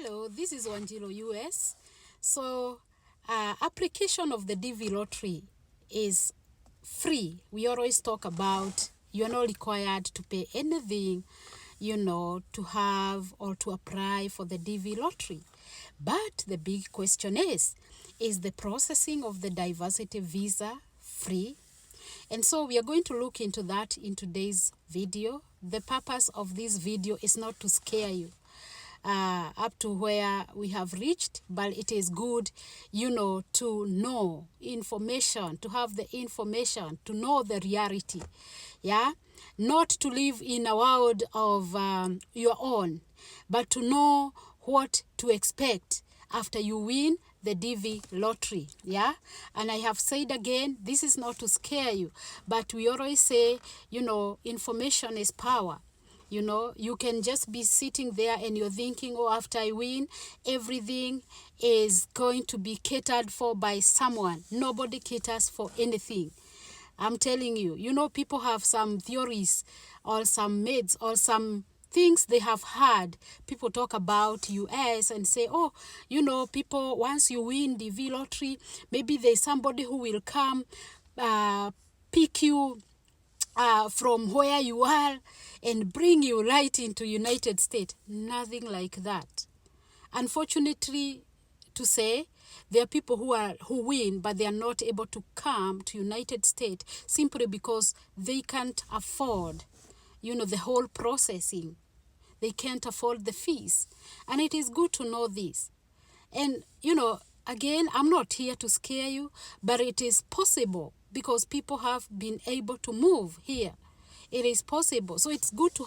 Hello, this is Wanjiro US. So, application of the DV lottery is free. We always talk about you're not required to pay anything, to have or to apply for the DV lottery. But the big question is the processing of the diversity visa free? And so we are going to look into that in today's video. The purpose of this video is not to scare you up to where we have reached, but it is good, to know information, to have the information, to know the reality, not to live in a world of your own, but to know what to expect after you win the DV lottery, And I have said again, this is not to scare you, but we always say, information is power. You can just be sitting there and you're thinking, oh, after I win, everything is going to be catered for by someone. Nobody caters for anything. I'm telling you, people have some theories or some myths or some things they have heard. People talk about US and say, oh, people, once you win the DV lottery, maybe there's somebody who will come pick you from where you are and bring you right into United States. Nothing like that. Unfortunately to say, there are people who win, but they are not able to come to United States simply because they can't afford, the whole processing. They can't afford the fees. And it is good to know this. And, again, I'm not here to scare you, but it is possible because people have been able to move here. It is possible. So it's good to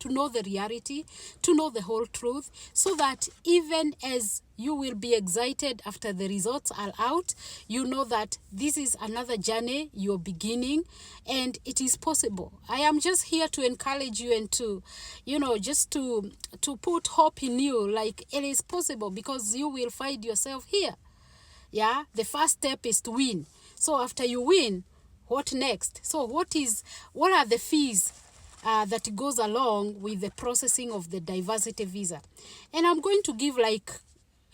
know the reality, to know the whole truth, so that even as you will be excited after the results are out, you know that this is another journey you're beginning and it is possible. I am just here to encourage you and to, just to put hope in you, like it is possible because you will find yourself here. The first step is to win. So after you win, what next? So what are the fees that goes along with the processing of the diversity visa? And I'm going to give like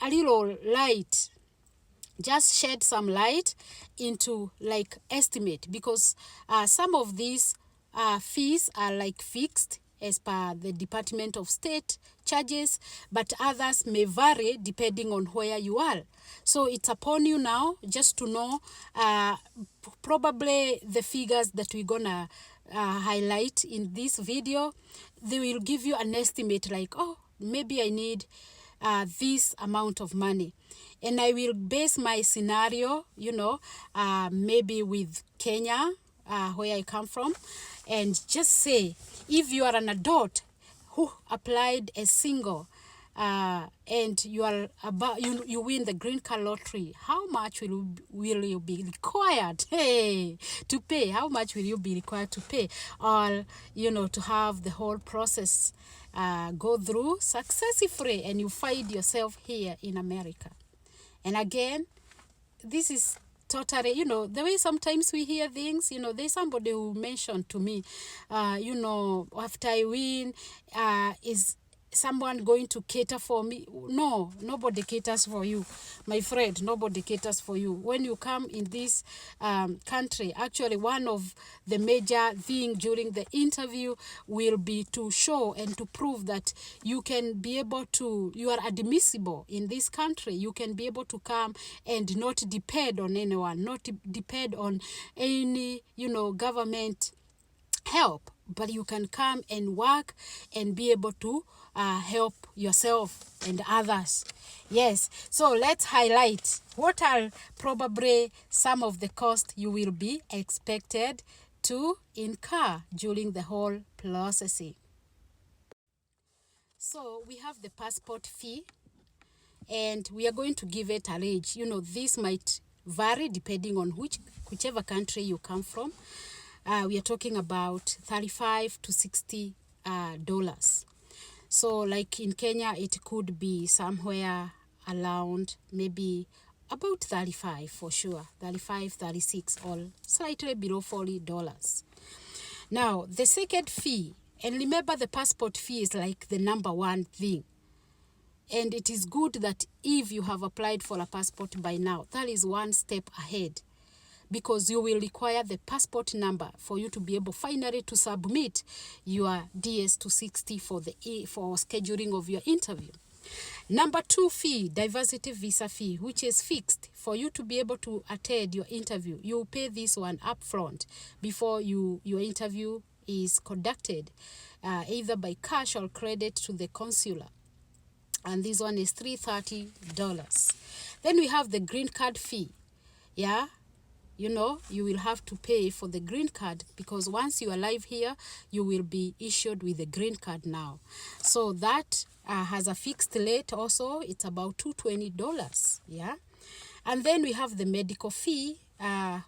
a little light, just shed some light into like estimate, because some of these fees are like fixed as per the Department of State charges, but others may vary depending on where you are. So it's upon you now just to know probably the figures that we're gonna highlight in this video. They will give you an estimate like, oh, maybe I need this amount of money. And I will base my scenario, maybe with Kenya, where I come from, and just say, if you are an adult who applied as single and you are you win the green card lottery, how much will you be required to pay? How much will you be required to pay, or to have the whole process go through successfully and you find yourself here in America? And again, this is totally, the way sometimes we hear things, there's somebody who mentioned to me, after I win, is someone going to cater for me? No, nobody caters for you, my friend. Nobody caters for you. When you come in this country, actually one of the major things during the interview will be to show and to prove that you can be able to, you are admissible in this country. You can be able to come and not depend on anyone, not depend on any, government help, but you can come and work and be able to help yourself and others. Yes, so let's highlight what are probably some of the costs you will be expected to incur during the whole processing. So we have the passport fee, and we are going to give it a range. This might vary depending on whichever country you come from. We are talking about $35 to $60. So like in Kenya, it could be somewhere around maybe about 35 for sure, 35, 36, or slightly below $40. Now, the second fee, and remember the passport fee is like the number one thing. And it is good that if you have applied for a passport by now, that is one step ahead, because you will require the passport number for you to be able finally to submit your DS-260 for scheduling of your interview. Number 2 fee, diversity visa fee, which is fixed. For you to be able to attend your interview, you pay this one upfront before your interview is conducted, either by cash or credit to the consular. And this one is $330. Then we have the green card fee. Yeah, you will have to pay for the green card, because once you arrive here, you will be issued with the green card now. So that has a fixed rate also. It's about $220. Yeah. And then we have the medical fee,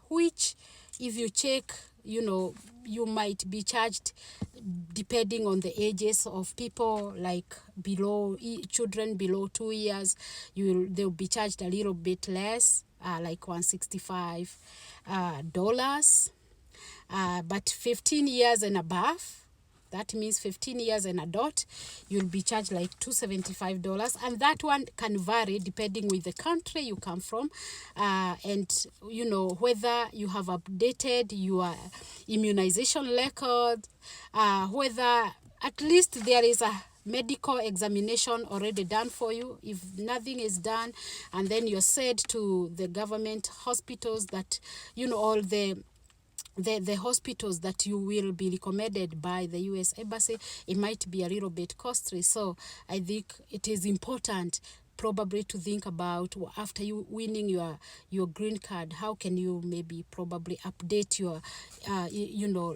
which if you check, you might be charged depending on the ages of people, like children below 2 years, they'll be charged a little bit less, like $165. But 15 years and above, that means 15 years and adult, you'll be charged like $275. And that one can vary depending with the country you come from, and whether you have updated your immunization record, whether at least there is a medical examination already done for you. If nothing is done, and then you're said to the government hospitals that all the hospitals that you will be recommended by the U.S. Embassy, it might be a little bit costly. So I think it is important probably to think about, after you winning your green card, how can you maybe probably update your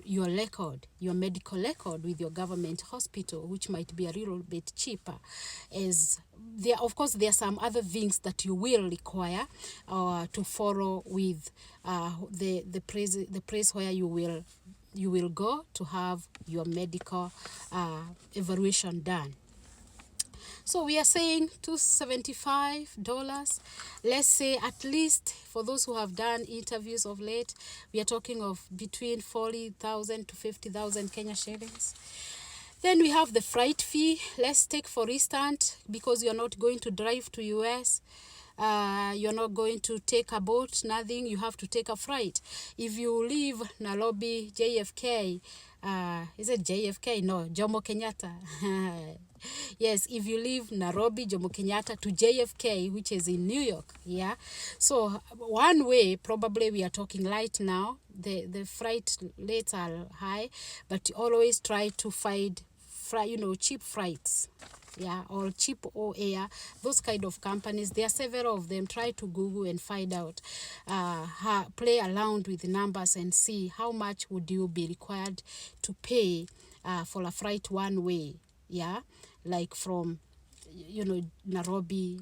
your record, your medical record with your government hospital, which might be a little bit cheaper. As there, of course, there are some other things that you will require to follow with the place where you will go to have your medical evaluation done. So we are saying $275. Let's say at least for those who have done interviews of late, we are talking of between 40,000 to 50,000 Kenya shillings. Then we have the flight fee. Let's take for instance, because you're not going to drive to US, you're not going to take a boat, nothing, you have to take a flight. If you leave Nairobi, JFK, is it JFK? No, Jomo Kenyatta. Yes, if you leave Nairobi, Jomo Kenyatta to JFK, which is in New York, yeah. So one way, probably we are talking right now, the flight rates are high, but always try to find cheap flights. Yeah, or cheap air, those kind of companies. There are several of them. Try to Google and find out, play around with the numbers and see how much would you be required to pay for a flight one way. Yeah, like from Nairobi,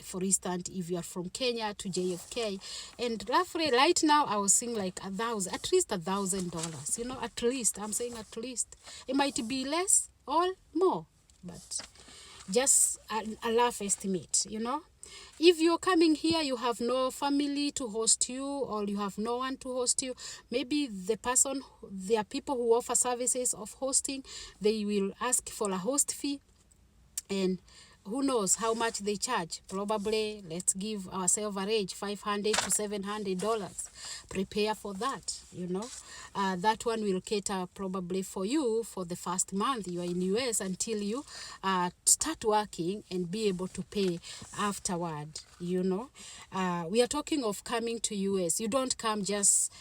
for instance, if you are from Kenya to JFK, and roughly right now I was seeing like at least $1,000. At least, I'm saying at least. It might be less or more, but just a rough estimate. If you're coming here, you have no family to host you, or you have no one to host you. Maybe there are people who offer services of hosting. They will ask for a host fee, and who knows how much they charge. Probably, let's give ourselves a range, $500 to $700. Prepare for that. That one will cater probably for you for the first month you are in US, until you start working and be able to pay afterward. We are talking of coming to US. You don't come just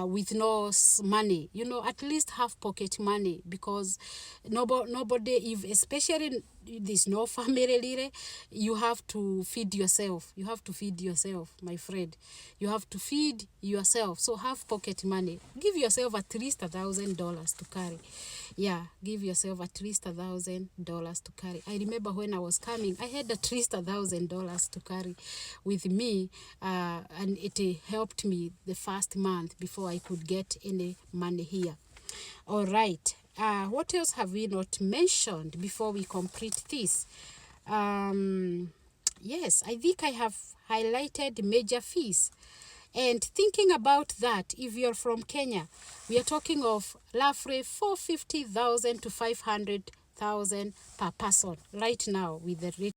with no money. At least have pocket money, because nobody, especially there's no family, you have to feed yourself. My friend. You have to feed yourself. So have pocket money. Give yourself at least $1,000 to carry. Yeah, give yourself at least $1,000 to carry. I remember when I was coming, I had at least $1,000 to carry with me, and it helped me the first month before I could get any money here. All right. What else have we not mentioned before we complete this? Yes, I think I have highlighted major fees. And thinking about that, if you're from Kenya, we are talking of roughly $450,000 to $500,000 per person right now with the rate.